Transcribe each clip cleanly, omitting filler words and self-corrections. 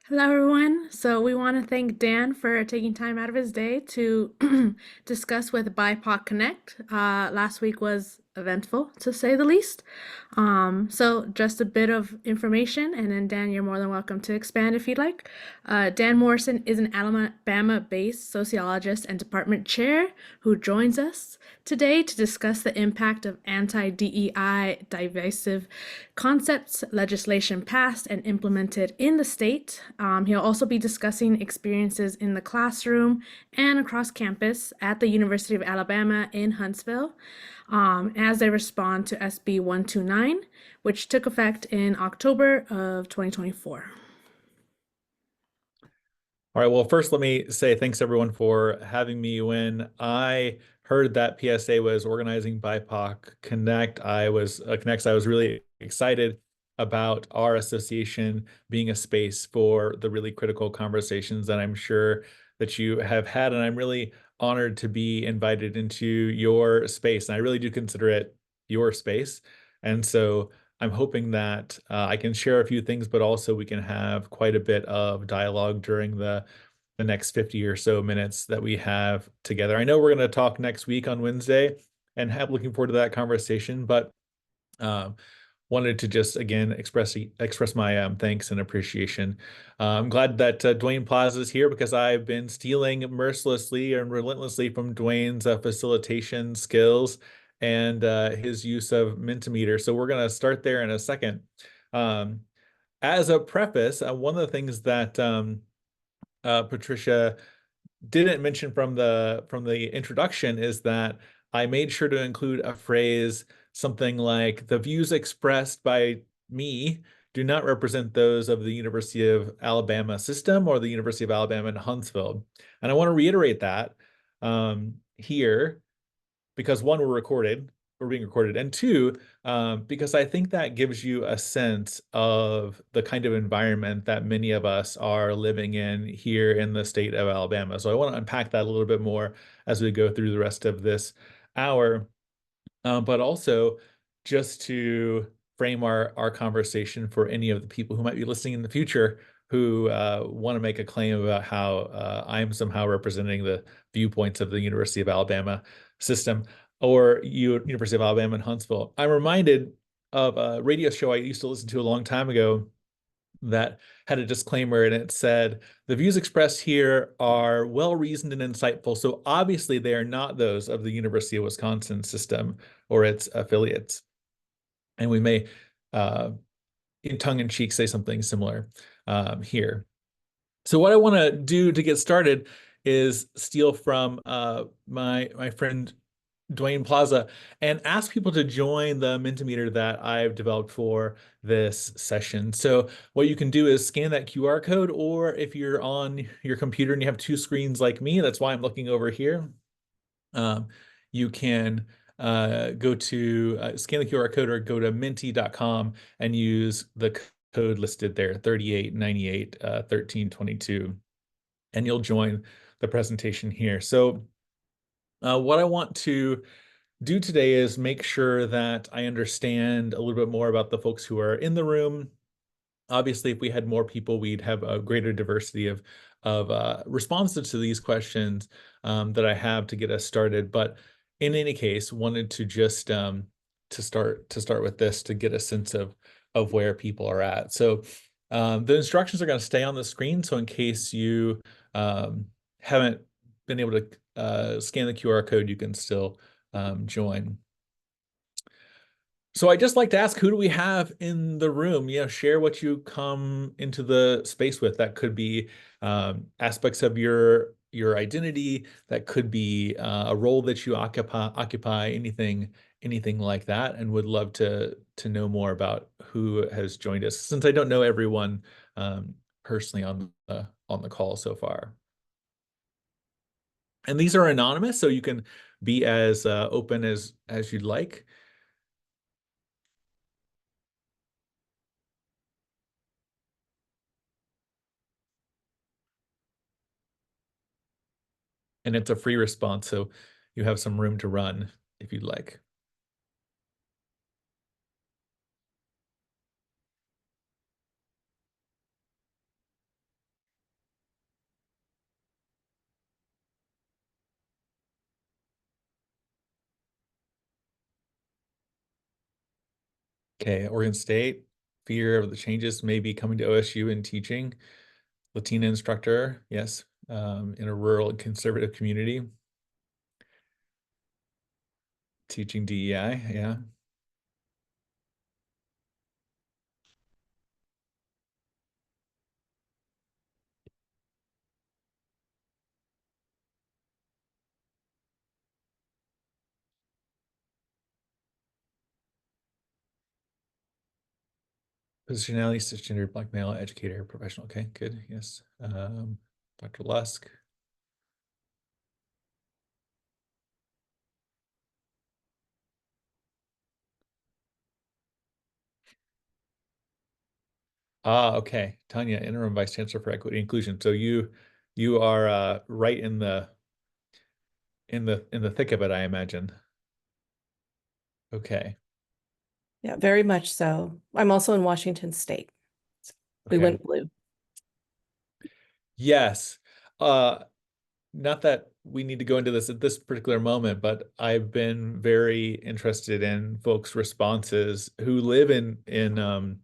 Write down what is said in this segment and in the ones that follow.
Hello, everyone. So, we want to thank Dan for taking time out of his day to discuss with BIPOC Connect. Last week was eventful, to say the least. So, just a bit of information, and then Dan, you're more than welcome to expand if you'd like. Dan Morrison is an Alabama-based sociologist and department chair who joins us today to discuss the impact of anti-DEI divisive concepts legislation passed and implemented in the state. He'll also be discussing experiences in the classroom and across campus at the University of Alabama in Huntsville as they respond to SB 129, which took effect in October of 2024. All right, well, first let me say thanks everyone for having me. When I heard that PSA was organizing BIPOC Connect, I was really excited about our association being a space for the really critical conversations that I'm sure that you have had, and I'm really honored to be invited into your space. And I really do consider it your space. And so I'm hoping that I can share a few things, but also we can have quite a bit of dialogue during the next 50 or so minutes that we have together. I know we're going to talk next week on Wednesday and looking forward to that conversation, but um, wanted to just again express my thanks and appreciation. I'm glad that Dwayne Plaza is here because I've been stealing mercilessly and relentlessly from Dwayne's facilitation skills and his use of Mentimeter. So we're going to start there in a second. Um, as a preface, one of the things that Patricia didn't mention from the introduction is that I made sure to include a phrase, something like the views expressed by me do not represent those of the University of Alabama system or the University of Alabama in Huntsville. And I want to reiterate that here because one, we're being recorded, and two, because I think that gives you a sense of the kind of environment that many of us are living in here in the state of Alabama. So I want to unpack that a little bit more as we go through the rest of this hour, but also just to frame our conversation for any of the people who might be listening in the future who want to make a claim about how I'm somehow representing the viewpoints of the University of Alabama system or University of Alabama in Huntsville. I'm reminded of a radio show I used to listen to a long time ago that had a disclaimer, and it said, the views expressed here are well-reasoned and insightful, so obviously they are not those of the University of Wisconsin system or its affiliates. And we may, in tongue-in-cheek, say something similar here. So what I want to do to get started is steal from my friend Dwayne Plaza and ask people to join the Mentimeter that I've developed for this session. So what you can do is scan that QR code, or if you're on your computer and you have two screens like me, that's why I'm looking over here. You can go to scan the QR code or go to menti.com and use the code listed there, 3898 1322, and you'll join the presentation here. So what I want to do today is make sure that I understand a little bit more about the folks who are in the room. Obviously, if we had more people, we'd have a greater diversity of responses to these questions that I have to get us started. But in any case, wanted to just to start with this to get a sense of where people are at. So the instructions are going to stay on the screen. So in case you haven't been able to scan the QR code, you can still join. So I just like to ask, who do we have in the room? Share what you come into the space with. That could be aspects of your identity. That could be a role that you occupy, anything like that. And would love to know more about who has joined us, since I don't know everyone personally on the call so far. And these are anonymous, so you can be as open as you'd like. And it's a free response, so you have some room to run if you'd like. Okay, Oregon State, fear of the changes maybe coming to OSU and teaching. Latina instructor, yes, in a rural and conservative community. Teaching DEI, yeah. Positionality, cisgender, black male, educator, professional. Okay, good. Yes. Dr. Lusk. Ah, okay. Tanya, interim vice chancellor for equity and inclusion. So you are right in the thick of it, I imagine. Okay. Yeah, very much so. I'm also in Washington State. We Okay. went blue. Yes. Not that we need to go into this at this particular moment, but I've been very interested in folks' responses who live in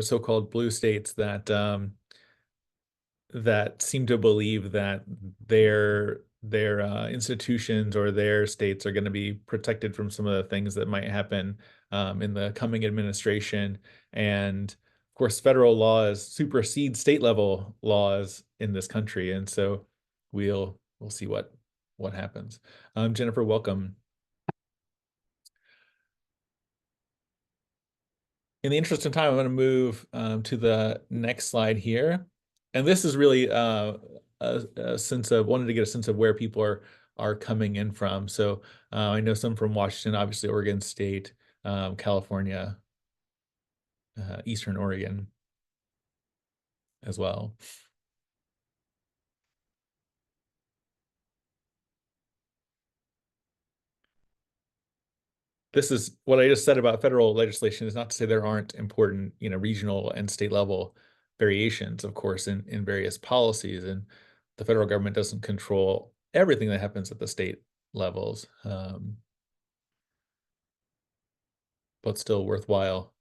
so-called blue states that seem to believe that their institutions or their states are going to be protected from some of the things that might happen in the coming administration. And of course, federal laws supersede state level laws in this country, and so we'll see what happens. Jennifer, welcome. In the interest of time, I'm going to move to the next slide here. And this is really a sense of wanted to get a sense of where people are coming in from. So I know some from Washington, obviously Oregon State, California, Eastern Oregon as well. This is what I just said about federal legislation is not to say there aren't important, regional and state level variations, of course, in various policies. And the federal government doesn't control everything that happens at the state levels, but still worthwhile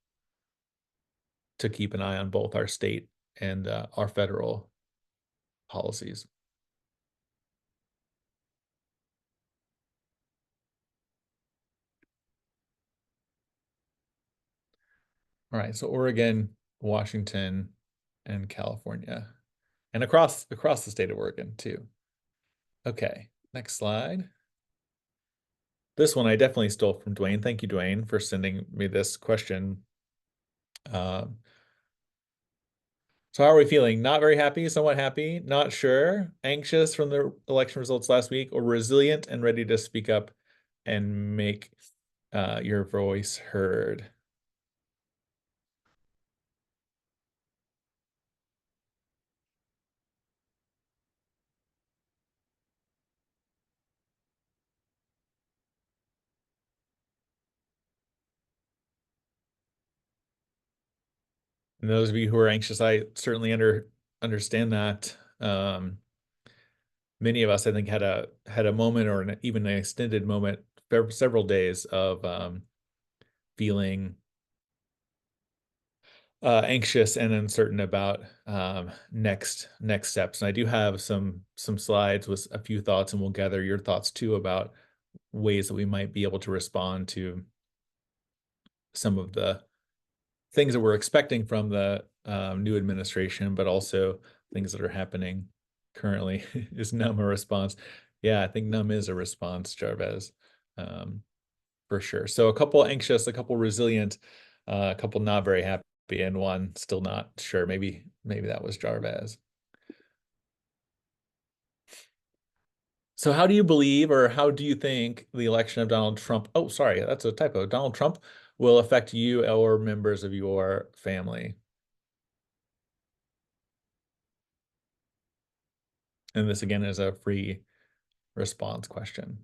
to keep an eye on both our state and our federal policies. All right, so Oregon, Washington, and California, and across the state of Oregon too. Okay, next slide. This one I definitely stole from Dwayne. Thank you, Dwayne, for sending me this question. So how are we feeling? Not very happy, somewhat happy, not sure, anxious from the election results last week, or resilient and ready to speak up and make your voice heard? And those of you who are anxious, I certainly understand that. Many of us, I think, had a moment or even an extended moment, several days of feeling anxious and uncertain about next steps. And I do have some slides with a few thoughts, and we'll gather your thoughts too about ways that we might be able to respond to some of the things that we're expecting from the new administration, but also things that are happening currently. Is NUM a response? Yeah, I think NUM is a response, Jarvez, for sure. So a couple anxious, a couple resilient, a couple not very happy, and one still not sure. Maybe that was Jarvez. So how do you believe, or how do you think the election of Donald Trump, oh, sorry, that's a typo, Donald Trump will affect you or members of your family? And this again is a free response question.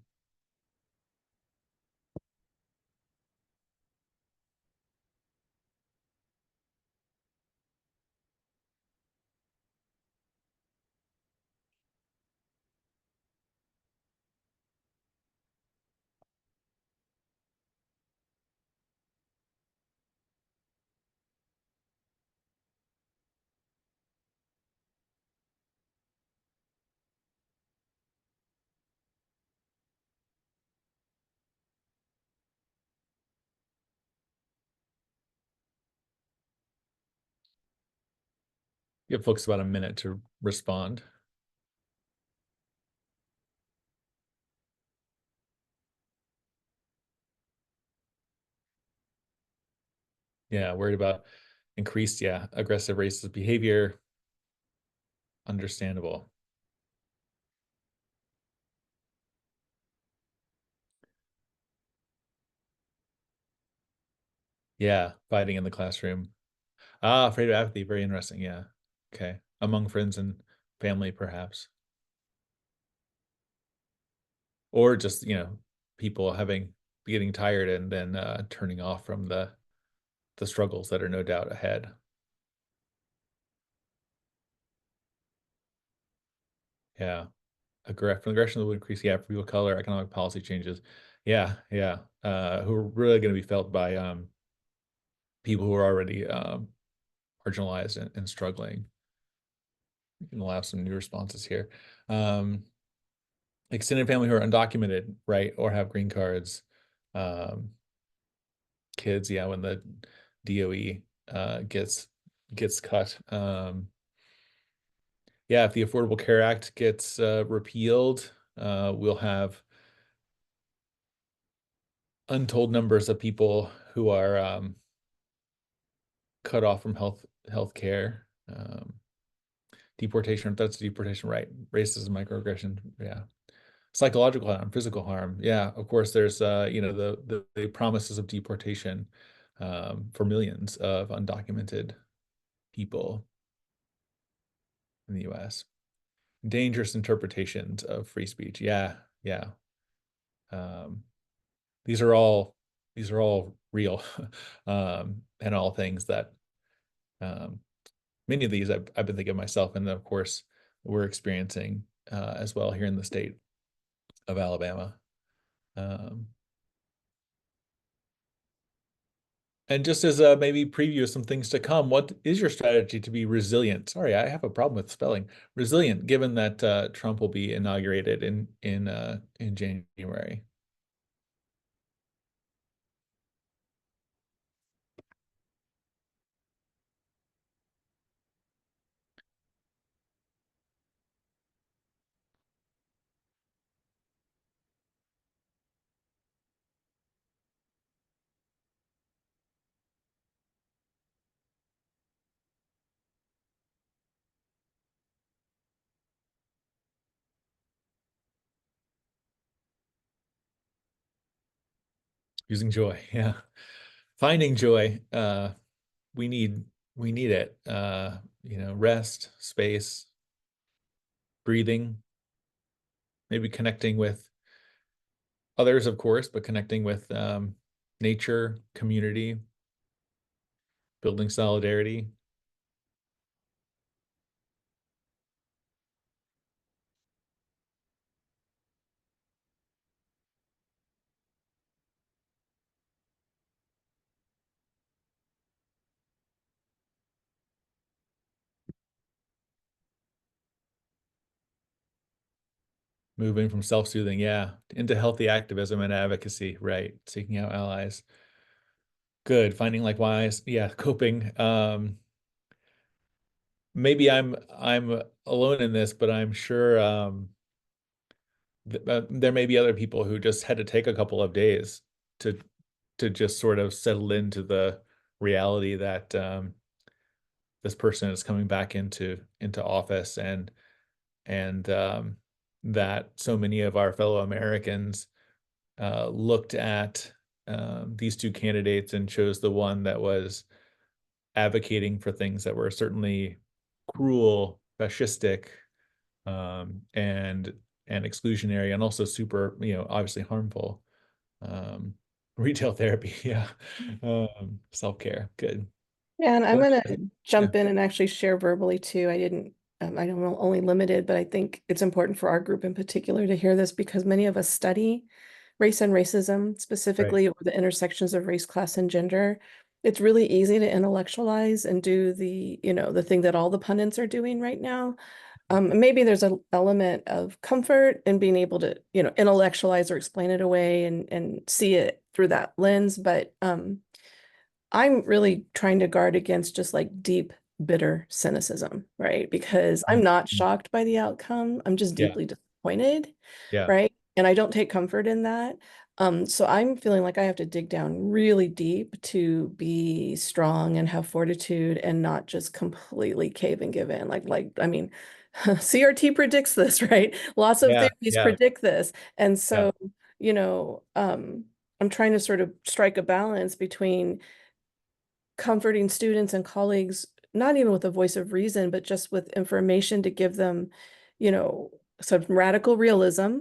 Give folks about a minute to respond. Yeah, worried about increased, aggressive racist behavior. Understandable. Yeah, fighting in the classroom. Ah, afraid of apathy. Very interesting. Yeah. Okay. Among friends and family, perhaps. Or just, people getting tired and then turning off from the struggles that are no doubt ahead. Yeah. Aggression that would increase, for people of color, economic policy changes. Yeah, yeah. Who are really going to be felt by people who are already marginalized and struggling. We can allow some new responses here. Extended family who are undocumented, right, or have green cards. Kids, when the DOE gets cut. If the Affordable Care Act gets repealed, we'll have untold numbers of people who are cut off from health care. Deportation, that's deportation, right? Racism, microaggression, psychological harm, physical harm. Yeah, of course, there's the promises of deportation for millions of undocumented people in the US. Dangerous interpretations of free speech. Yeah, yeah. These are all real, and all things that many of these I've been thinking of myself, and of course we're experiencing as well here in the state of Alabama. And just as a maybe preview of some things to come, what is your strategy to be resilient? Sorry, I have a problem with spelling. Resilient, given that Trump will be inaugurated in January. Using joy, yeah. Finding joy. We need it. Rest, space, breathing, maybe connecting with others, of course, but connecting with nature, community, building solidarity. Moving from self-soothing, into healthy activism and advocacy, right? Seeking out allies. Good. Finding likewise, coping. Maybe I'm alone in this, but I'm sure there may be other people who just had to take a couple of days to just sort of settle into the reality that this person is coming back into office, and that so many of our fellow Americans looked at these two candidates and chose the one that was advocating for things that were certainly cruel, fascistic, and exclusionary, and also super, obviously harmful. Retail therapy, self-care, good. Yeah, and I'm Well, going to jump in and actually share verbally too. I don't know, only limited, but I think it's important for our group in particular to hear this because many of us study race and racism, specifically, or the intersections of race, class, and gender. It's really easy to intellectualize and do the thing that all the pundits are doing right now. Maybe there's an element of comfort in being able to, intellectualize or explain it away and see it through that lens. But I'm really trying to guard against just like deep bitter cynicism, right? Because I'm not shocked by the outcome. I'm just Yeah. deeply disappointed, Yeah. right? And I don't take comfort in that. So I'm feeling like I have to dig down really deep to be strong and have fortitude and not just completely cave and give in. I mean, CRT predicts this, right? Lots of Yeah. theories Yeah. predict this. And Yeah. so, I'm trying to sort of strike a balance between comforting students and colleagues, not even with a voice of reason, but just with information to give them, some radical realism,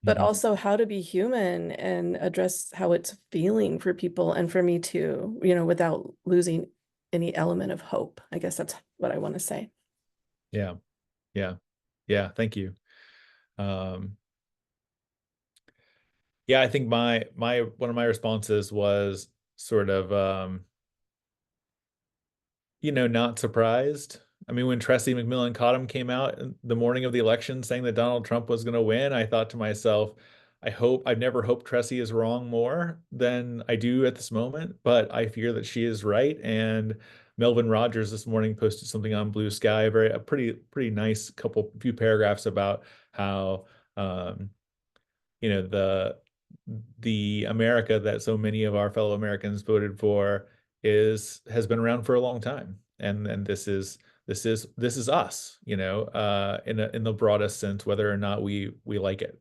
but Mhm. also how to be human and address how it's feeling for people and for me too, without losing any element of hope. I guess that's what I want to say. Yeah. Yeah. Yeah. Thank you. Um, yeah, I think my one of my responses was sort of not surprised. I mean, when Tressie McMillan Cottom came out the morning of the election saying that Donald Trump was going to win, I thought to myself, I've never hoped Tressie is wrong more than I do at this moment, but I fear that she is right. And Melvin Rogers this morning posted something on Blue Sky, a pretty nice few paragraphs about how um, the America that so many of our fellow Americans voted for has been around for a long time, and this is us, in the broadest sense, whether or not we like it.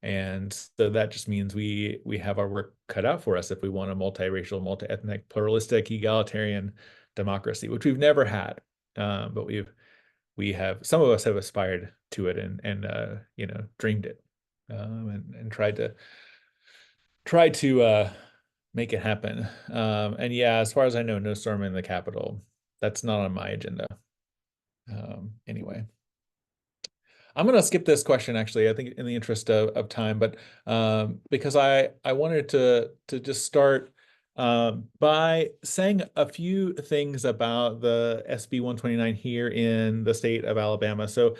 And so that just means we have our work cut out for us if we want a multiracial, multi-ethnic, pluralistic, egalitarian democracy, which we've never had, but we have, some of us have aspired to it and dreamed it, and tried to make it happen. And yeah, as far as I know, no storm in the Capitol. That's not on my agenda. Anyway, I'm going to skip this question, actually, I think in the interest of time, but because I wanted to just start by saying a few things about the SB 129 here in the state of Alabama. So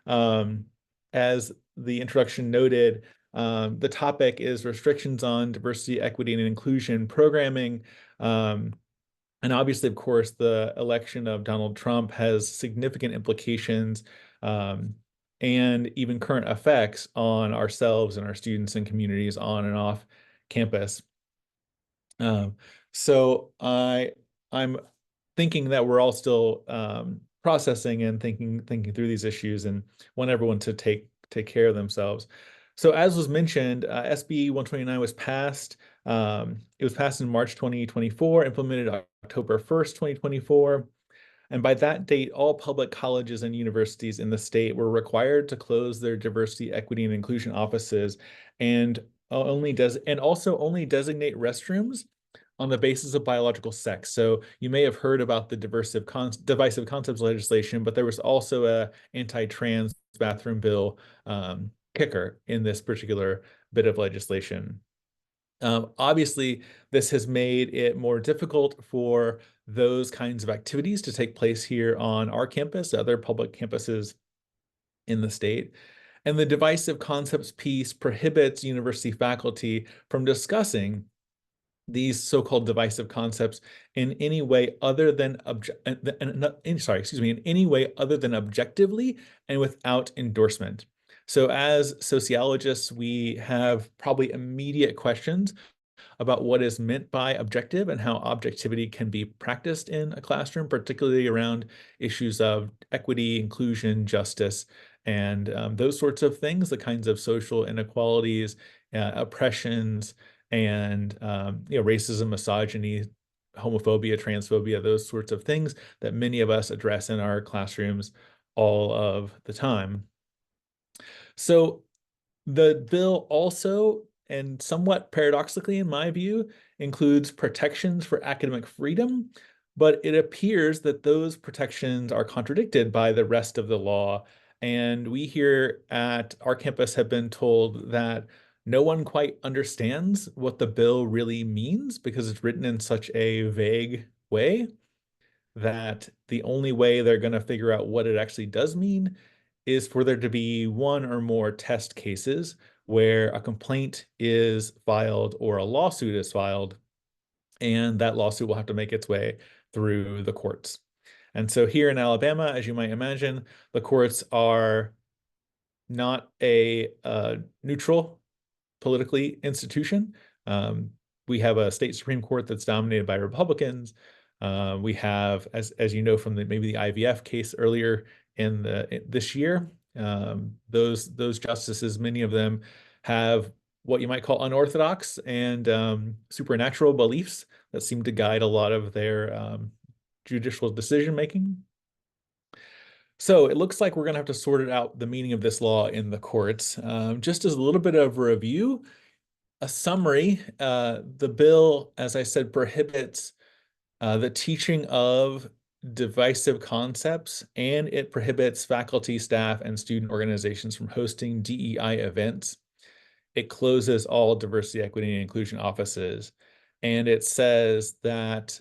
um, as the introduction noted, the topic is restrictions on diversity, equity, and inclusion programming. And obviously, of course, the election of Donald Trump has significant implications, um, and even current effects on ourselves and our students and communities on and off campus. Um, so I'm thinking that we're all still processing and thinking through these issues, and want everyone to take care of themselves. So as was mentioned, SB 129 was passed. It was passed in March 2024, implemented October 1st, 2024. And by that date, all public colleges and universities in the state were required to close their diversity, equity, and inclusion offices, and also only designate restrooms on the basis of biological sex. So you may have heard about the Divisive Concepts legislation, but there was also a anti-trans bathroom bill kicker in this particular bit of legislation. Obviously, this has made it more difficult for those kinds of activities to take place here on our campus, other public campuses in the state. And the Divisive Concepts piece prohibits university faculty from discussing these so-called divisive concepts in any way other than in any way other than objectively and without endorsement. So as sociologists, we have probably immediate questions about what is meant by objective and how objectivity can be practiced in a classroom, particularly around issues of equity, inclusion, justice, and those sorts of things, the kinds of social inequalities, oppressions, and racism, misogyny, homophobia, transphobia, those sorts of things that many of us address in our classrooms all of the time. So the bill also, and somewhat paradoxically in my view, includes protections for academic freedom, but it appears that those protections are contradicted by the rest of the law. And we here at our campus have been told that no one quite understands what the bill really means because it's written in such a vague way that the only way they're going to figure out what it actually does mean is for there to be one or more test cases where a complaint is filed or a lawsuit is filed, and that lawsuit will have to make its way through the courts. And so here in Alabama, as you might imagine, the courts are not a neutral politically institution. We have a state Supreme Court that's dominated by Republicans. We have, as you know from maybe the IVF case earlier this year, those justices, many of them have what you might call unorthodox and supernatural beliefs that seem to guide a lot of their judicial decision making. So it looks like we're going to have to sort it out the meaning of this law in the courts. Just as a little bit of a review, a summary, the bill, as I said, prohibits the teaching of divisive concepts, and it prohibits faculty, staff, and student organizations from hosting DEI events. It closes all diversity, equity, and inclusion offices, and it says that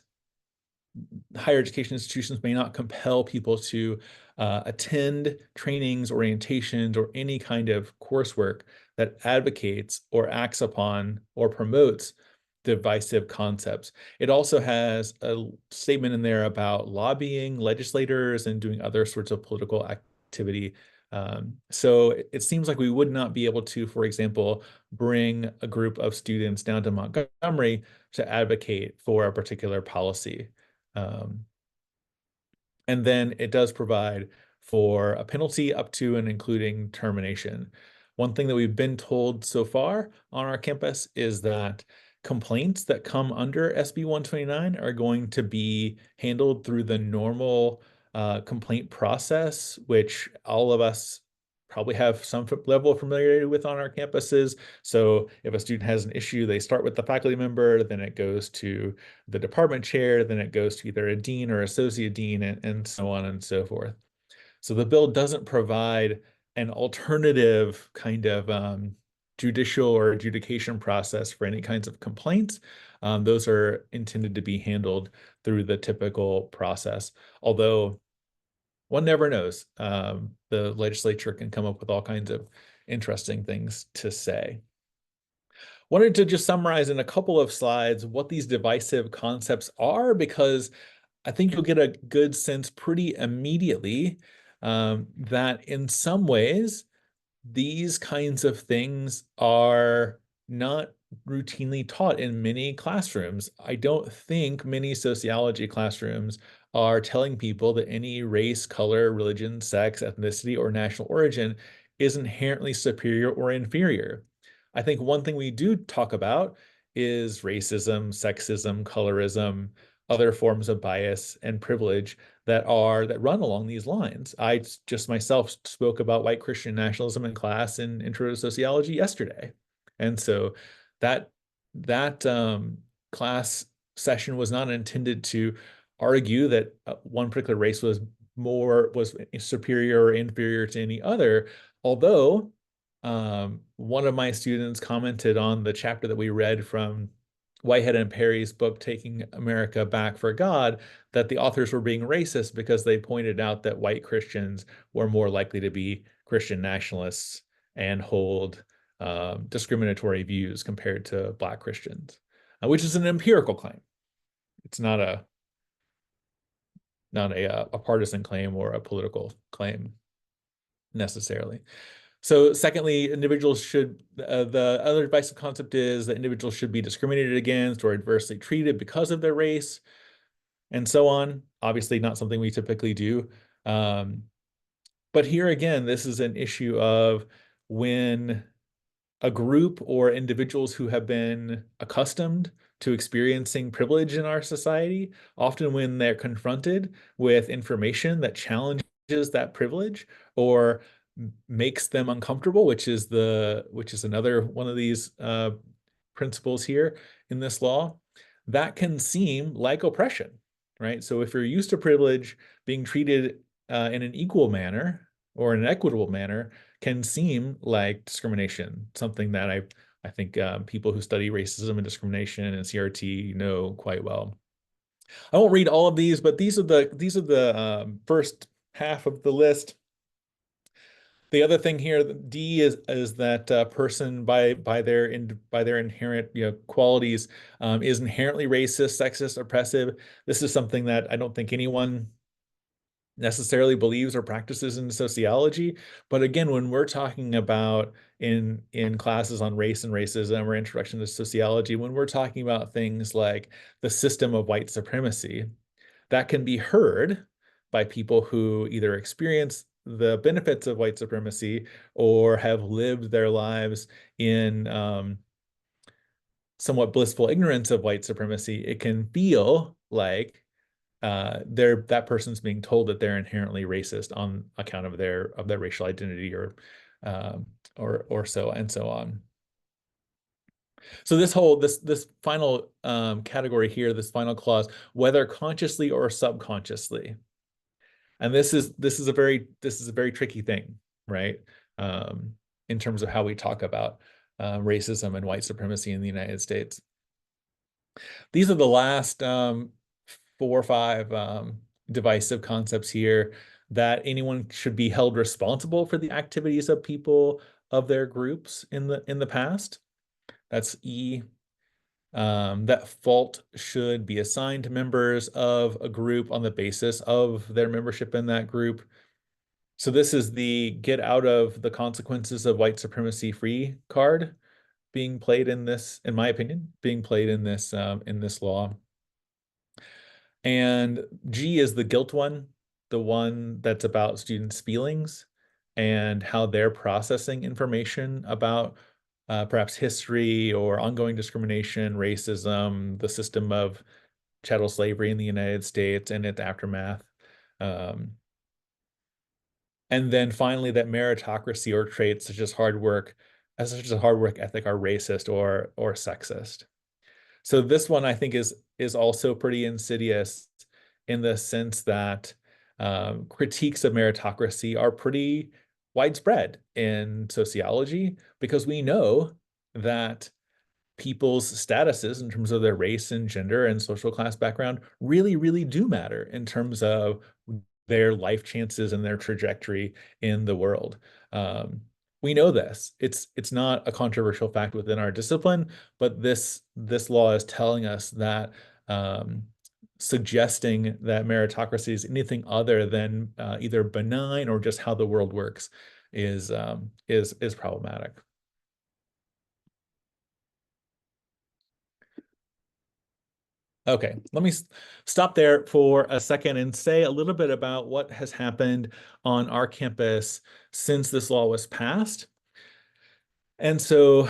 higher education institutions may not compel people to attend trainings, orientations, or any kind of coursework that advocates or acts upon or promotes divisive concepts. It also has a statement in there about lobbying legislators and doing other sorts of political activity. So it seems like we would not be able to, for example, bring a group of students down to Montgomery to advocate for a particular policy. And then it does provide for a penalty up to and including termination. One thing that we've been told so far on our campus is that complaints that come under SB 129 are going to be handled through the normal complaint process, which all of us probably have some level of familiarity with on our campuses. So if a student has an issue, they start with the faculty member, then it goes to the department chair, then it goes to either a dean or associate dean, and so on and so forth. So the bill doesn't provide an alternative kind of judicial or adjudication process for any kinds of complaints. Those are intended to be handled through the typical process, although one never knows. The legislature can come up with all kinds of interesting things to say. Wanted to just summarize in a couple of slides what these divisive concepts are, because I think you'll get a good sense pretty immediately that in some ways, these kinds of things are not routinely taught in many classrooms. I don't think many sociology classrooms are telling people that any race, color, religion, sex, ethnicity, or national origin is inherently superior or inferior. I think one thing we do talk about is racism, sexism, colorism, other forms of bias and privilege that run along these lines. I just myself spoke about white Christian nationalism in class in Intro to Sociology yesterday. And so that class session was not intended to argue that one particular race was superior or inferior to any other, although one of my students commented on the chapter that we read from Whitehead and Perry's book, Taking America Back for God, that the authors were being racist because they pointed out that white Christians were more likely to be Christian nationalists and hold discriminatory views compared to Black Christians, which is an empirical claim. It's not a partisan claim or a political claim necessarily. So secondly, individuals should, the other divisive concept is that individuals should be discriminated against or adversely treated because of their race, and so on. Obviously not something we typically do. But here again, this is an issue of when a group or individuals who have been accustomed to experiencing privilege in our society, often when they're confronted with information that challenges that privilege or makes them uncomfortable, which is another one of these principles here in this law, that can seem like oppression, right? So if you're used to privilege, being treated in an equal manner or an equitable manner can seem like discrimination, something that I think people who study racism and discrimination and CRT know quite well. I won't read all of these, but these are the first half of the list. The other thing here, D is that person by their inherent qualities is inherently racist, sexist, oppressive. This is something that I don't think anyone necessarily believes or practices in sociology. But again, when we're talking about in classes on race and racism or introduction to sociology, when we're talking about things like the system of white supremacy, that can be heard by people who either experience the benefits of white supremacy or have lived their lives in somewhat blissful ignorance of white supremacy. It can feel like that person's being told that they're inherently racist on account of their racial identity or so and so on. So this final category here, this final clause, whether consciously or subconsciously, and this is a very tricky thing, right? In terms of how we talk about racism and white supremacy in the United States. These are the last 4 or 5 divisive concepts here that anyone should be held responsible for the activities of people of their groups in the past. That's E. That fault should be assigned to members of a group on the basis of their membership in that group. So this is the get out of the consequences of white supremacy free card being played in this, in my opinion, being played in this law. And G is the guilt one, the one that's about students' feelings and how they're processing information about perhaps history or ongoing discrimination, racism, the system of chattel slavery in the United States and its aftermath. And then finally, that meritocracy or traits such as hard work ethic are racist or sexist. So this one I think is also pretty insidious in the sense that critiques of meritocracy are pretty widespread in sociology because we know that people's statuses in terms of their race and gender and social class background really, really do matter in terms of their life chances and their trajectory in the world. We know this. It's not a controversial fact within our discipline, but this law is telling us that suggesting that meritocracy is anything other than either benign or just how the world works is problematic. Okay, let me stop there for a second and say a little bit about what has happened on our campus since this law was passed. And so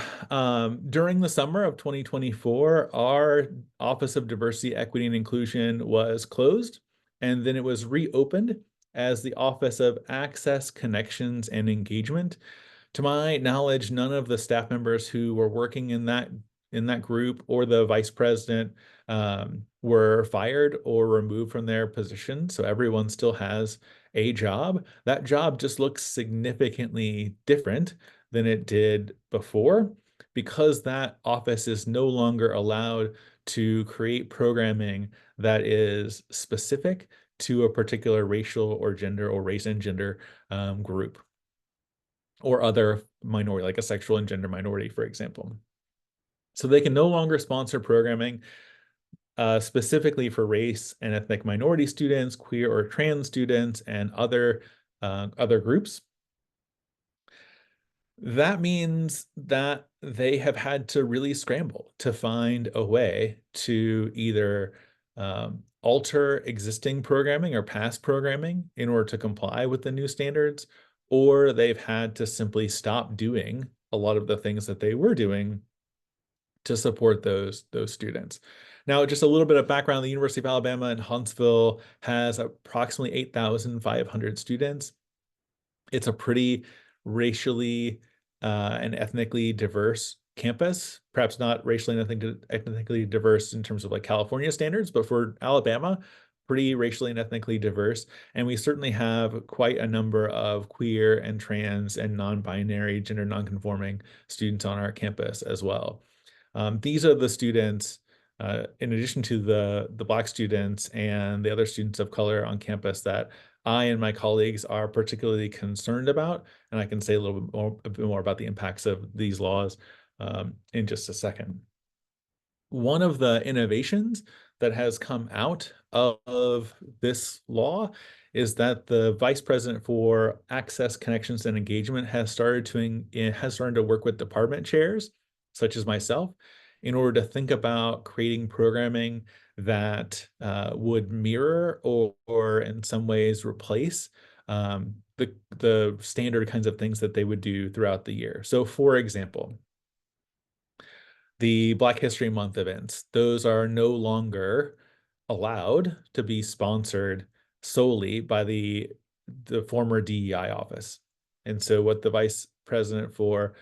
during the summer of 2024, our Office of Diversity, Equity, and Inclusion was closed, and then it was reopened as the Office of Access, Connections, and Engagement. To my knowledge, none of the staff members who were working in that group or the vice president were fired or removed from their position. So everyone still has a job. That job just looks significantly different than it did before because that office is no longer allowed to create programming that is specific to a particular racial or gender or race and gender group or other minority, like a sexual and gender minority, for example. So they can no longer sponsor programming specifically for race and ethnic minority students, queer or trans students, and other groups. That means that they have had to really scramble to find a way to either alter existing programming or past programming in order to comply with the new standards, or they've had to simply stop doing a lot of the things that they were doing to support those students. Now, just a little bit of background, the University of Alabama in Huntsville has approximately 8,500 students. It's a pretty racially and ethnically diverse campus, perhaps not racially and ethnically diverse in terms of like California standards, but for Alabama, pretty racially and ethnically diverse. And we certainly have quite a number of queer and trans and non-binary, gender non-conforming students on our campus as well. These are the students, in addition to the Black students and the other students of color on campus that I and my colleagues are particularly concerned about, and I can say a bit more about the impacts of these laws in just a second. One of the innovations that has come out of this law is that the vice president for access, connections, and engagement has started to work with department chairs, such as myself, in order to think about creating programming that would mirror or in some ways replace the standard kinds of things that they would do throughout the year. So, for example, the Black History Month events, those are no longer allowed to be sponsored solely by the former DEI office. And so what the vice president for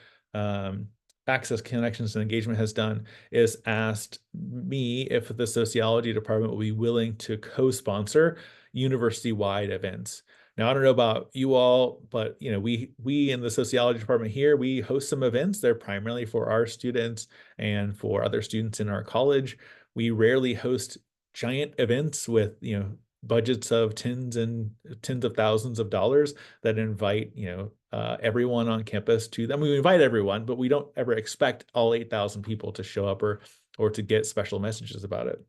access, connections, and engagement has done is asked me if the sociology department will be willing to co-sponsor university-wide events. Now, I don't know about you all, but we in the sociology department here, we host some events. They're primarily for our students and for other students in our college. We rarely host giant events with budgets of tens of thousands of dollars that invite everyone on campus to them. We invite everyone, but we don't ever expect all 8,000 people to show up or to get special messages about it.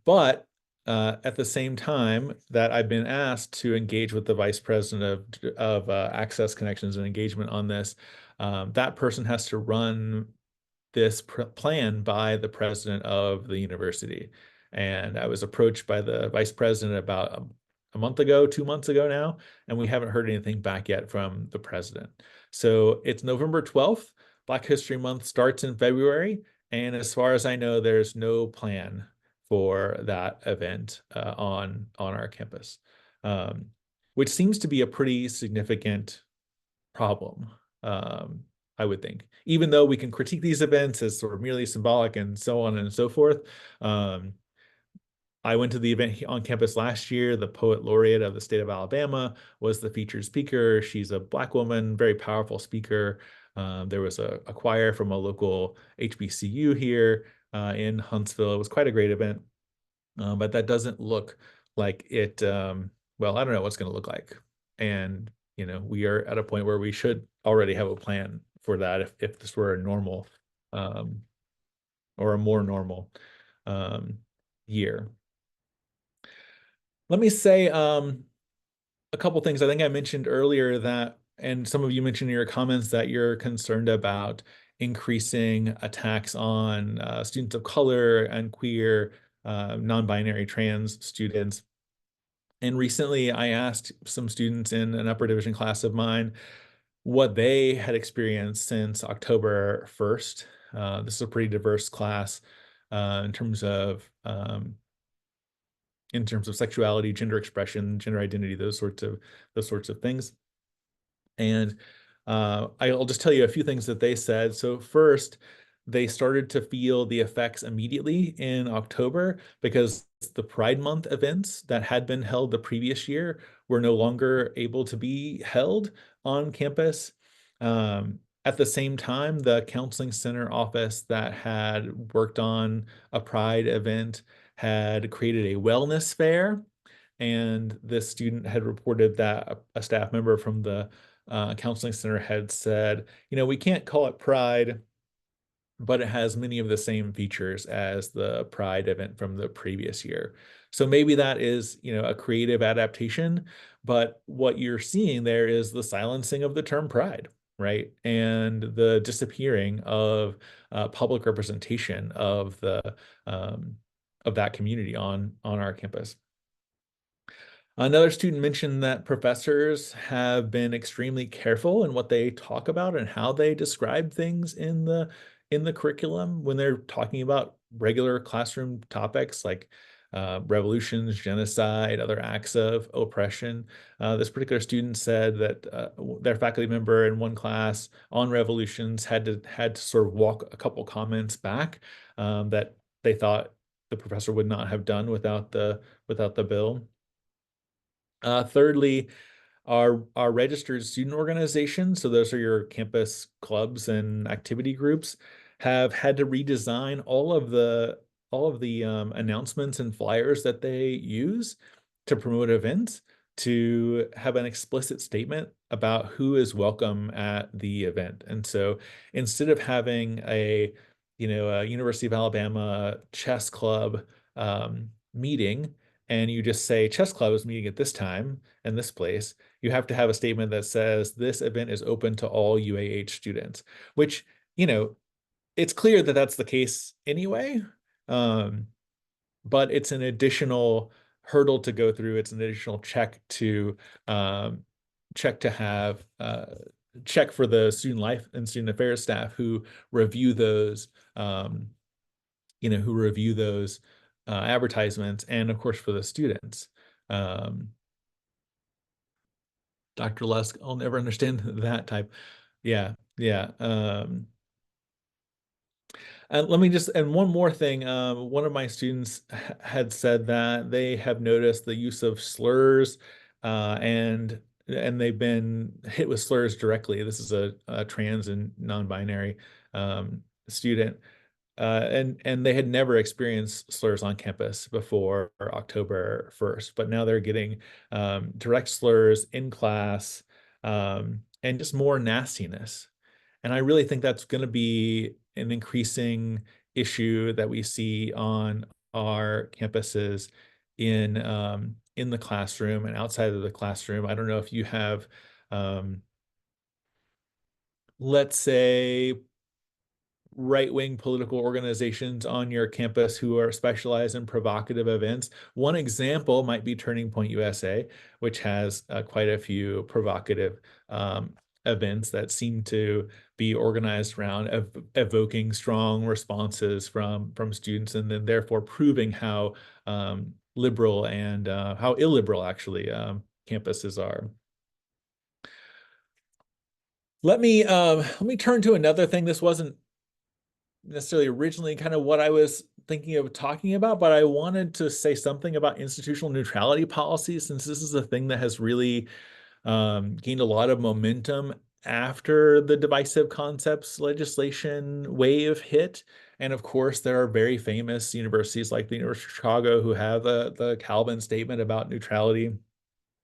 But at the same time that I've been asked to engage with the vice president of access, connections, and engagement on this, that person has to run this plan by the president of the university. And I was approached by the vice president about a month ago, 2 months ago now, and we haven't heard anything back yet from the president. So it's November 12th. Black History Month starts in February. And as far as I know, there's no plan for that event on our campus, which seems to be a pretty significant problem. I would think, even though we can critique these events as sort of merely symbolic and so on and so forth. I went to the event on campus last year. The poet laureate of the state of Alabama was the featured speaker. She's a Black woman, very powerful speaker. There was a choir from a local HBCU here in Huntsville. It was quite a great event, but that doesn't look like it. Well, I don't know what's going to look like. And we are at a point where we should already have a plan for that if this were a normal or a more normal year. Let me say a couple things. I think I mentioned earlier that, and some of you mentioned in your comments, that you're concerned about increasing attacks on students of color and queer, non-binary, trans students. And recently I asked some students in an upper division class of mine what they had experienced since October 1st. This is a pretty diverse class in terms of sexuality, gender expression, gender identity, those sorts of things. And I'll just tell you a few things that they said. So first, they started to feel the effects immediately in October because the Pride Month events that had been held the previous year were no longer able to be held on campus. At the same time, the counseling center office that had worked on a Pride event had created a wellness fair, and this student had reported that a staff member from the counseling center had said, we can't call it Pride, but it has many of the same features as the Pride event from the previous year. So maybe that is, a creative adaptation, but what you're seeing there is the silencing of the term Pride, right? And the disappearing of public representation of that community on our campus. Another student mentioned that professors have been extremely careful in what they talk about and how they describe things in the curriculum when they're talking about regular classroom topics like revolutions, genocide, other acts of oppression. This particular student said that their faculty member in one class on revolutions had to sort of walk a couple comments back that they thought the professor would not have done without the bill. Thirdly, our registered student organizations, so those are your campus clubs and activity groups, have had to redesign all of the announcements and flyers that they use. to promote events to have an explicit statement about who is welcome at the event. And so instead of having a University of Alabama chess club meeting, and you just say chess club is meeting at this time and this place, you have to have a statement that says this event is open to all UAH students, which, it's clear that that's the case anyway. But it's an additional hurdle to go through. It's an additional check to have check for the student life and student affairs staff who review those advertisements, and of course for the students. Dr. Lusk, I'll never understand that type. Yeah. And one more thing, one of my students had said that they have noticed the use of slurs, and they've been hit with slurs directly. This is a trans and non-binary student, and they had never experienced slurs on campus before October 1st, but now they're getting direct slurs in class, and just more nastiness. And I really think that's going to be an increasing issue that we see on our campuses in the classroom and outside of the classroom. I don't know if you have, let's say, right-wing political organizations on your campus who are specialized in provocative events. One example might be Turning Point USA, which has quite a few provocative events that seem to be organized around evoking strong responses from students, and then therefore proving how liberal and how illiberal actually campuses are. Let me turn to another thing. This wasn't necessarily originally kind of what I was thinking of talking about, but I wanted to say something about institutional neutrality policies, since this is a thing that has really gained a lot of momentum after the Divisive Concepts legislation wave hit. And of course, there are very famous universities like the University of Chicago who have the Calvin statement about neutrality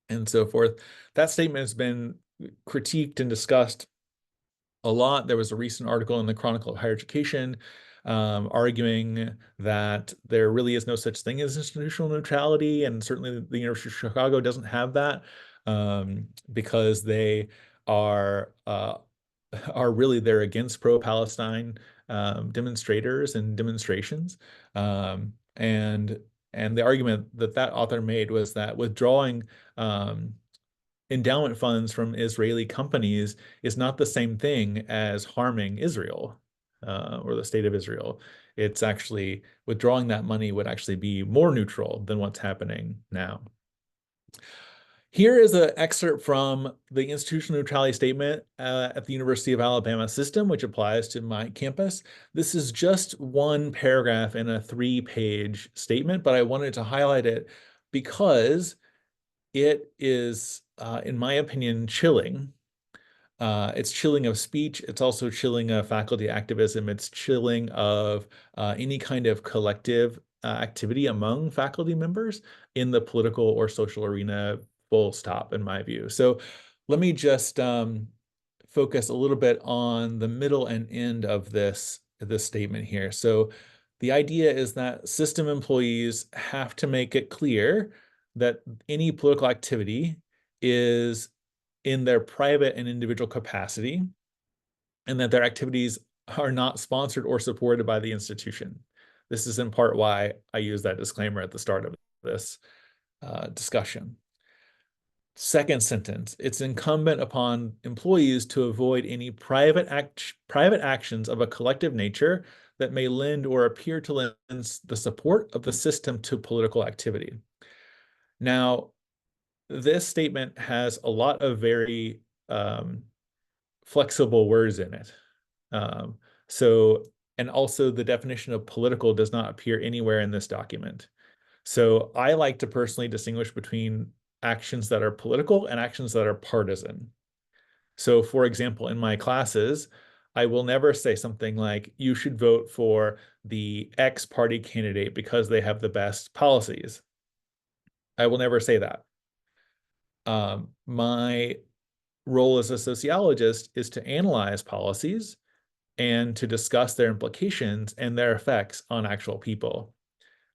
and so forth. That statement has been critiqued and discussed a lot. There was a recent article in the Chronicle of Higher Education arguing that there really is no such thing as institutional neutrality, and certainly the University of Chicago doesn't have that, because they are really, they're against pro-Palestine demonstrators and demonstrations, and the argument that author made was that withdrawing endowment funds from Israeli companies is not the same thing as harming Israel or the state of Israel. It's actually, withdrawing that money would actually be more neutral than what's happening now. Here is an excerpt from the institutional neutrality statement at the University of Alabama system, which applies to my campus. This is just one paragraph in a 3-page statement, but I wanted to highlight it because it is, in my opinion, chilling. It's chilling of speech. It's also chilling of faculty activism. It's chilling of any kind of collective activity among faculty members in the political or social arena, full stop, in my view. So let me just focus a little bit on the middle and end of this statement here. So the idea is that system employees have to make it clear that any political activity is in their private and individual capacity, and that their activities are not sponsored or supported by the institution. This is in part why I use that disclaimer at the start of this discussion. Second sentence, it's incumbent upon employees to avoid any private actions of a collective nature that may lend or appear to lend the support of the system to political activity. Now, this statement has a lot of very flexible words in it. And also the definition of political does not appear anywhere in this document. So I like to personally distinguish between actions that are political and actions that are partisan. So for example, in my classes, I will never say something like, you should vote for the X party candidate because they have the best policies. I will never say that. My role as a sociologist is to analyze policies and to discuss their implications and their effects on actual people.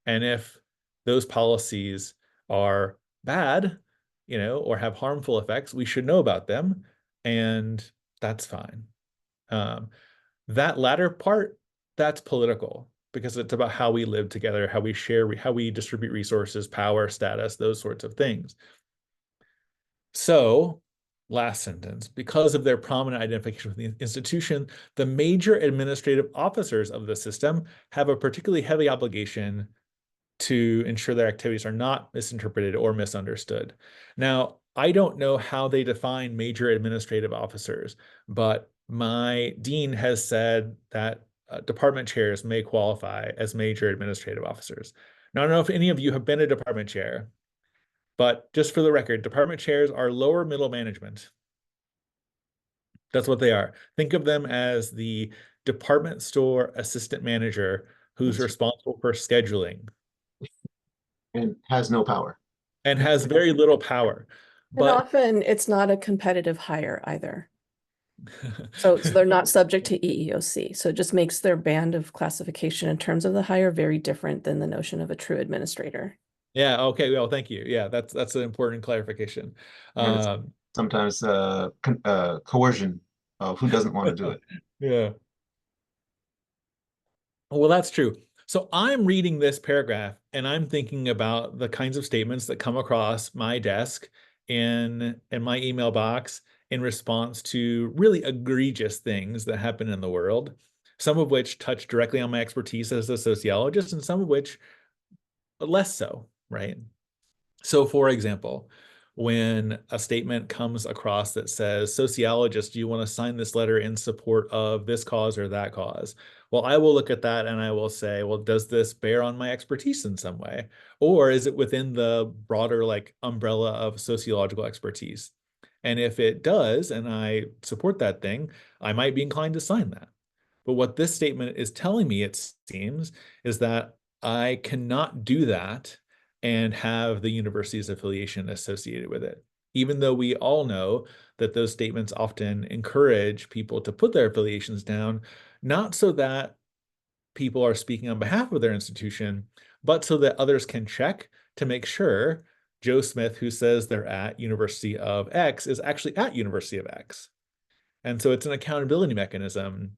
And if those policies are bad, or have harmful effects, we should know about them, and that's fine. That latter part, that's political, because it's about how we live together, how we share, how we distribute resources, power, status, those sorts of things. So, last sentence, because of their prominent identification with the institution, the major administrative officers of the system have a particularly heavy obligation to ensure their activities are not misinterpreted or misunderstood. Now, I don't know how they define major administrative officers, but my dean has said that department chairs may qualify as major administrative officers. Now, I don't know if any of you have been a department chair, but just for the record, department chairs are lower middle management. That's what they are. Think of them as the department store assistant manager who's responsible for scheduling. And has no power. And has very little power. And But often it's not a competitive hire either. So they're not subject to EEOC. So it just makes their band of classification in terms of the hire very different than the notion of a true administrator. Yeah, okay, well, thank you. Yeah, that's an important clarification. Sometimes coercion of who doesn't want to do it. Yeah. Well, that's true. So I'm reading this paragraph and I'm thinking about the kinds of statements that come across my desk in my email box in response to really egregious things that happen in the world, some of which touch directly on my expertise as a sociologist and some of which less so, right? So for example, when a statement comes across that says, sociologist, do you want to sign this letter in support of this cause or that cause? Well, I will look at that and I will say, well, does this bear on my expertise in some way? Or is it within the broader umbrella of sociological expertise? And if it does, and I support that thing, I might be inclined to sign that. But what this statement is telling me, it seems, is that I cannot do that and have the university's affiliation associated with it. Even though we all know that those statements often encourage people to put their affiliations down, not so that people are speaking on behalf of their institution, but so that others can check to make sure Joe Smith, who says they're at University of X, is actually at University of X. And so it's an accountability mechanism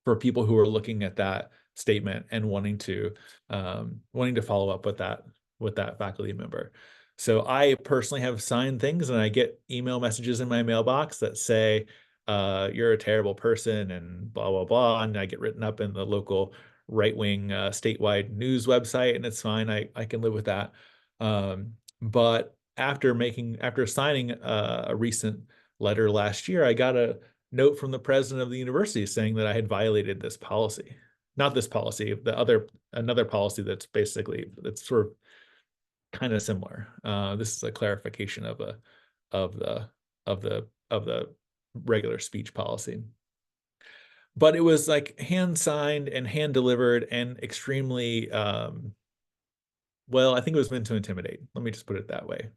for people who are looking at that statement and wanting to follow up with that faculty member. So I personally have signed things and I get email messages in my mailbox that say, you're a terrible person and blah, blah, blah. And I get written up in the local right-wing statewide news website, and it's fine. I can live with that. But after signing a recent letter last year, I got a note from the president of the university saying that I had violated this policy. Not this policy, another policy that's sort of kind of similar. This is a clarification of the regular speech policy. But it was like hand signed and hand delivered and extremely well, I think it was meant to intimidate. Let me just put it that way.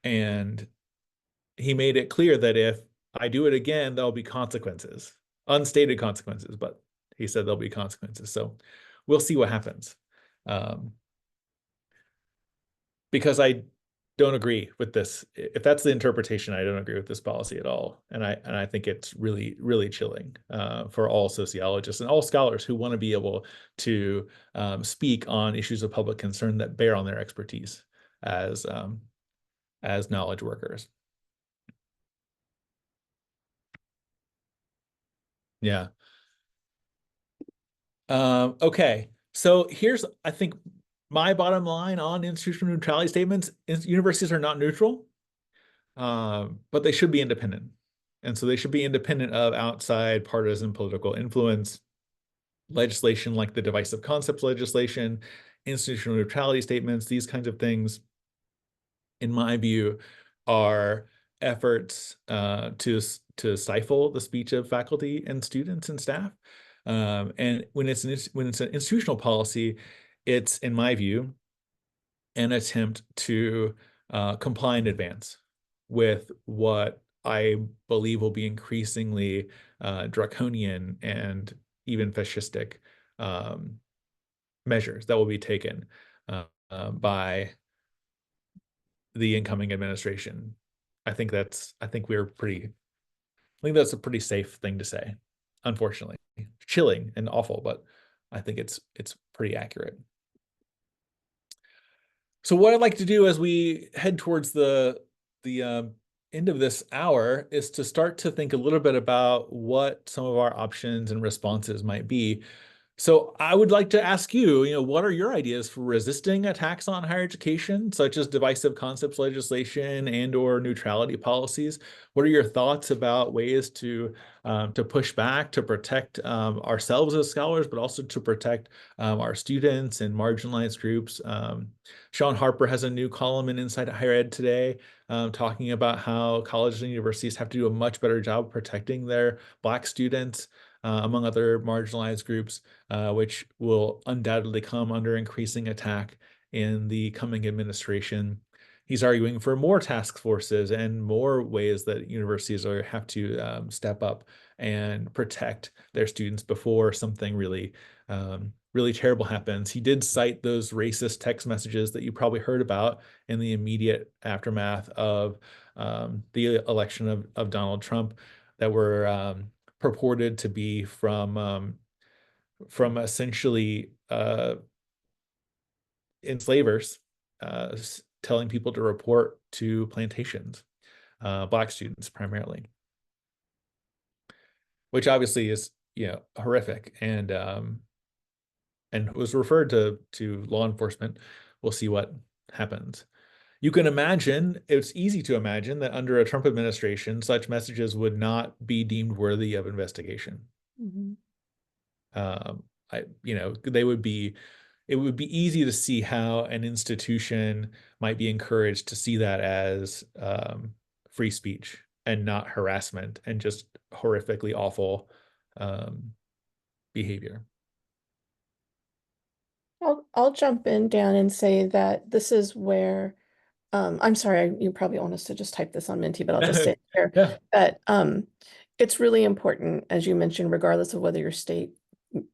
And he made it clear that if I do it again, there'll be consequences, unstated consequences, but he said there'll be consequences. So we'll see what happens. Because I don't agree with this. If that's the interpretation, I don't agree with this policy at all. And I think it's really, really chilling for all sociologists and all scholars who want to be able to speak on issues of public concern that bear on their expertise as knowledge workers. Yeah. Okay. So here's, I think, my bottom line on institutional neutrality statements. Universities are not neutral, but they should be independent. And so they should be independent of outside partisan political influence, legislation like the Divisive Concepts legislation, institutional neutrality statements, these kinds of things, in my view, are efforts to stifle the speech of faculty and students and staff. And when it's an institutional policy, it's, in my view, an attempt to comply in advance with what I believe will be increasingly draconian and even fascistic measures that will be taken by the incoming administration. I think that's a pretty safe thing to say. Unfortunately, chilling and awful, but I think it's pretty accurate. So what I'd like to do as we head towards the end of this hour is to start to think a little bit about what some of our options and responses might be. So I would like to ask you, what are your ideas for resisting attacks on higher education, such as divisive concepts legislation and/or neutrality policies? What are your thoughts about ways to push back, to protect ourselves as scholars, but also to protect our students and marginalized groups? Sean Harper has a new column in Inside Higher Ed today, talking about how colleges and universities have to do a much better job protecting their Black students, among other marginalized groups, which will undoubtedly come under increasing attack in the coming administration. He's arguing for more task forces and more ways that universities have to step up and protect their students before something really, really terrible happens. He did cite those racist text messages that you probably heard about in the immediate aftermath of the election of Donald Trump that were purported to be from essentially enslavers telling people to report to plantations, Black students primarily, which obviously is horrific and was referred to law enforcement. We'll see what happens. You can imagine, it's easy to imagine that under a Trump administration, such messages would not be deemed worthy of investigation. Mhm. It would be easy to see how an institution might be encouraged to see that as free speech and not harassment and just horrifically awful behavior. I'll jump in, Dan, and say that this is where I'm sorry, you probably want us to just type this on Menti, but I'll just say it here Yeah. that it's really important, as you mentioned, regardless of whether your state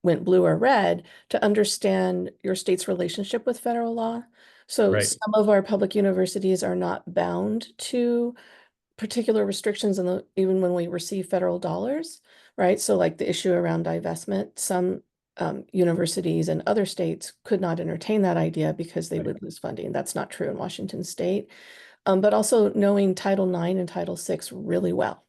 went blue or red, to understand your state's relationship with federal law. So Right. some of our public universities are not bound to particular restrictions even when we receive federal dollars, right? So like the issue around divestment, some universities in other states could not entertain that idea because they would lose funding. That's not true in Washington State. But also knowing Title IX and Title VI really well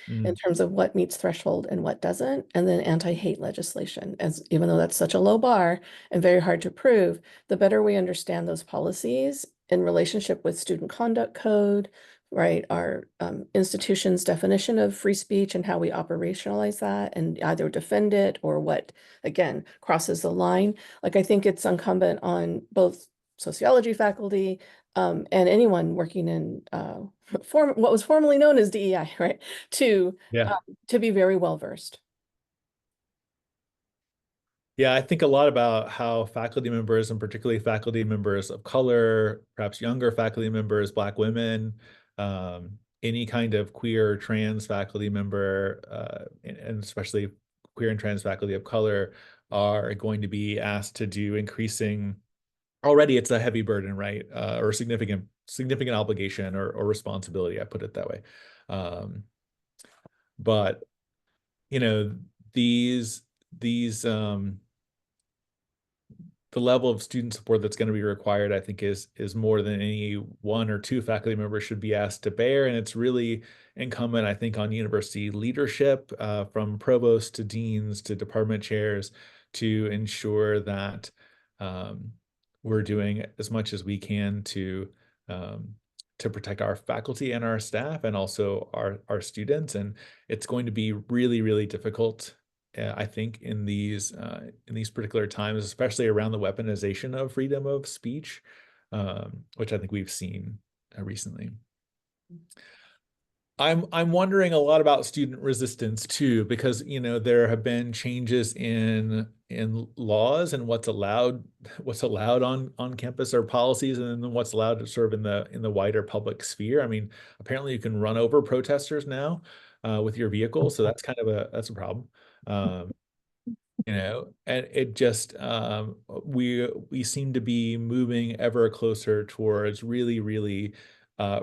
in terms of what meets threshold and what doesn't, and then anti-hate legislation, as even though that's such a low bar and very hard to prove, the better we understand those policies in relationship with student conduct code, right, our institution's definition of free speech and how we operationalize that and either defend it or what, again, crosses the line. Like I think it's incumbent on both sociology faculty and anyone working in what was formerly known as DEI, right? To be very well versed. Yeah, I think a lot about how faculty members, and particularly faculty members of color, perhaps younger faculty members, Black women, any kind of queer or trans faculty member, and especially queer and trans faculty of color, are going to be asked to do already it's a heavy burden, right? Or significant obligation or responsibility, I put it that way. But these the level of student support that's going to be required, I think, is more than any one or two faculty members should be asked to bear. And it's really incumbent, I think, on university leadership, from provosts to deans to department chairs, to ensure that we're doing as much as we can to protect our faculty and our staff and also our students. And it's going to be really, really difficult, I think, in these particular times, especially around the weaponization of freedom of speech, which I think we've seen recently. I'm wondering a lot about student resistance too, because there have been changes in in laws and what's allowed on campus or policies, and then what's allowed to serve in the wider public sphere. I mean, apparently you can run over protesters now with your vehicle, so that's kind of a problem. And it just we seem to be moving ever closer towards really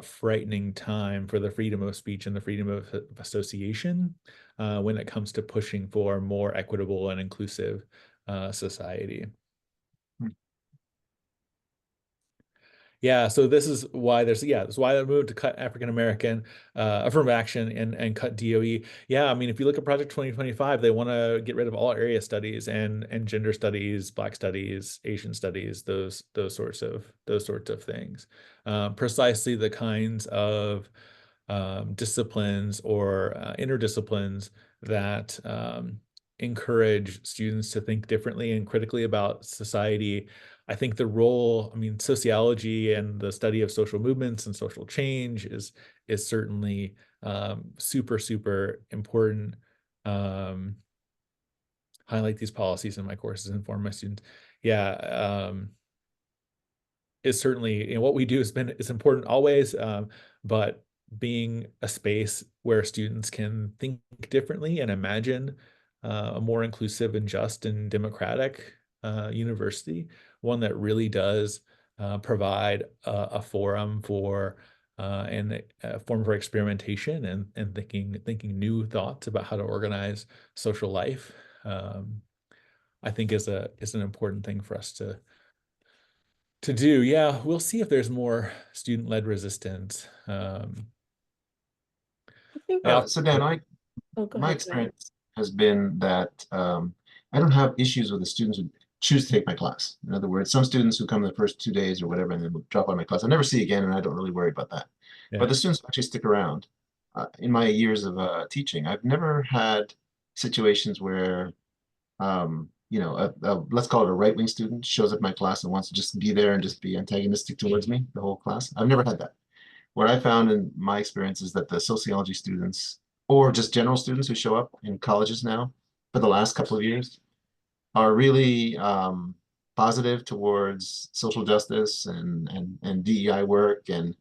frightening time for the freedom of speech and the freedom of association when it comes to pushing for more equitable and inclusive society. Yeah, so this is why this is why they moved to cut African American affirmative action and cut DOE. Yeah, I mean, if you look at Project 2025, they want to get rid of all area studies and gender studies, Black studies, Asian studies, those sorts of things. Precisely the kinds of disciplines or interdisciplines that encourage students to think differently and critically about society. I think the role, I mean, sociology and the study of social movements and social change is certainly super important. Highlight these policies in my courses, inform my students. Yeah, is certainly, what we do is important always, but being a space where students can think differently and imagine a more inclusive and just and democratic university, one that really does provide a forum for and a form for experimentation and thinking new thoughts about how to organize social life. I think is an important thing for us to do. Yeah, we'll see if there's more student-led resistance. I think, So Dan, oh, go my ahead, Dan. experience has been that I don't have issues with the students who choose to take my class. In other words, some students who come the first 2 days or whatever and then will drop out of my class, I never see again, and I don't really worry about that. Yeah. But the students who actually stick around, in my years of teaching, I've never had situations where let's call it a right-wing student shows up in my class and wants to just be there and just be antagonistic towards me the whole class. I've never had that. What I found in my experience is that the sociology students, or just general students who show up in colleges now for the last couple of years, are really positive towards social justice and DEI work and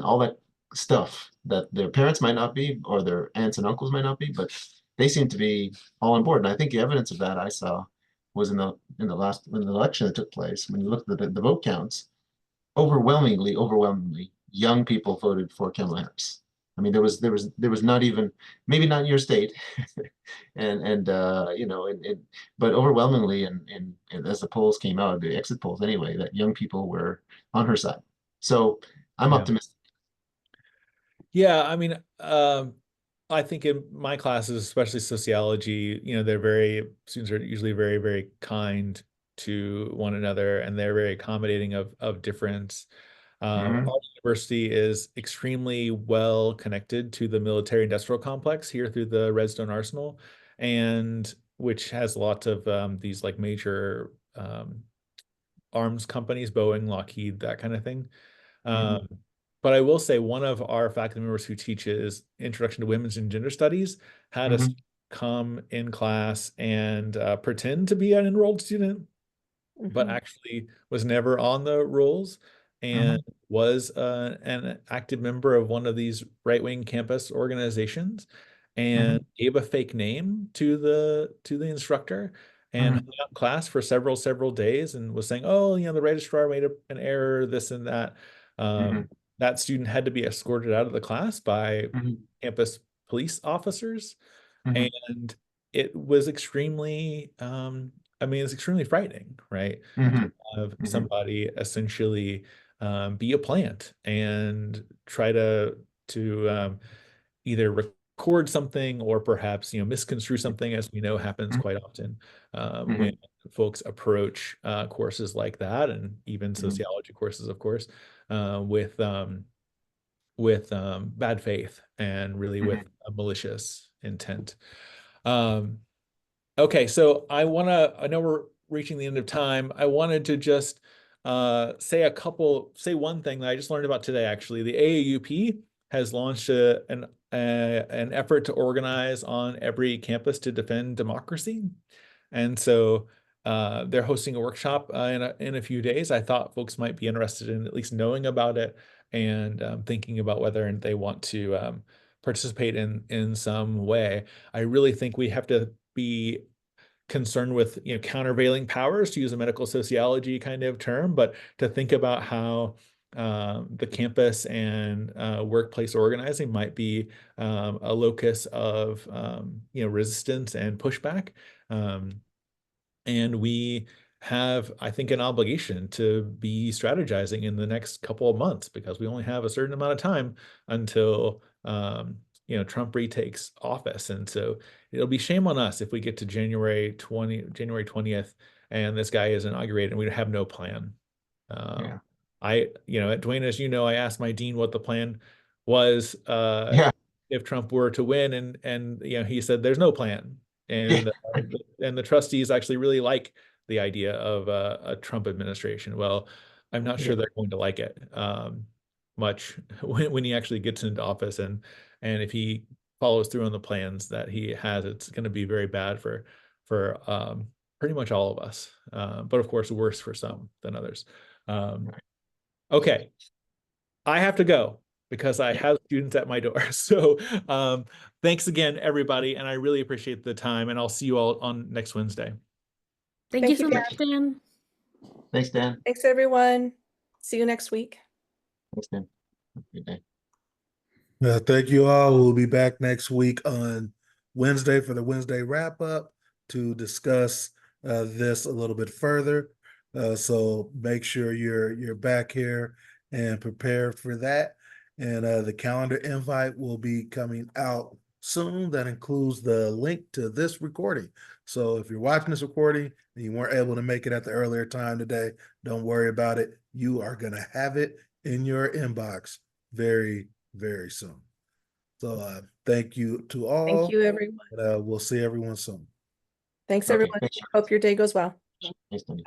all that stuff that their parents might not be, or their aunts and uncles might not be, but they seem to be all on board. And I think the evidence of that I saw was in the election that took place. When you looked at the vote counts, overwhelmingly, young people voted for Kamala Harris. I mean, there was not even, maybe not in your state, but overwhelmingly, and as the polls came out, the exit polls anyway, that young people were on her side. So I'm optimistic. Yeah, I mean, I think in my classes, especially sociology, students are usually very kind to one another, and they're very accommodating of difference. Our university is extremely well connected to the military industrial complex here through the Redstone Arsenal, and which has lots of these like major arms companies, Boeing, Lockheed, that kind of thing. But I will say one of our faculty members who teaches Introduction to Women's and Gender Studies had us come in class and pretend to be an enrolled student, but actually was never on the rolls and was an active member of one of these right-wing campus organizations and gave a fake name to the instructor and hung out in class for several days and was saying, oh, the registrar made an error, this and that. That student had to be escorted out of the class by campus police officers. And it was extremely, it's extremely frightening, right? To have somebody essentially be a plant and try to either record something or perhaps misconstrue something, as we know happens quite often when folks approach courses like that, and even sociology courses, of course, with bad faith and really with a malicious intent. Okay, so I know we're reaching the end of time. I wanted to just say one thing that I just learned about today, actually. The AAUP has launched an effort to organize on every campus to defend democracy. And so they're hosting a workshop in a few days. I thought folks might be interested in at least knowing about it and thinking about whether they want to participate in some way. I really think we have to be concerned with, you know, countervailing powers, to use a medical sociology kind of term, but to think about how the campus and workplace organizing might be a locus of you know, resistance and pushback. And we have, I think, an obligation to be strategizing in the next couple of months, because we only have a certain amount of time until you know, Trump retakes office. And so it'll be shame on us if we get to January 20th and this guy is inaugurated and we have no plan. Yeah. You know, at Dwayne, as you know, I asked my dean what the plan was Yeah. if Trump were to win, and you know, he said there's no plan. And the trustees actually really like the idea of a Trump administration. Well, I'm not sure they're going to like it much when he actually gets into office, and if he follows through on the plans that he has, it's going to be very bad for pretty much all of us, but of course worse for some than others. Okay, I have to go because I have students at my door. So thanks again, everybody, and I really appreciate the time, and I'll see you all on next Wednesday. Thank you so much, Dan. Thanks, Dan. Thanks, everyone. See you next week. Thanks, Dan. Have a good day. Thank you all. We'll be back next week on Wednesday for the Wednesday wrap up to discuss this a little bit further. So make sure you're back here and prepared for that. And the calendar invite will be coming out soon. That includes the link to this recording. So if you're watching this recording and you weren't able to make it at the earlier time today, don't worry about it. You are going to have it in your inbox very, very soon. So thank you to all. Thank you, everyone. And, we'll see everyone soon. Thanks, Okay, everyone. thanks. Hope your day goes well. Thanks, Dan.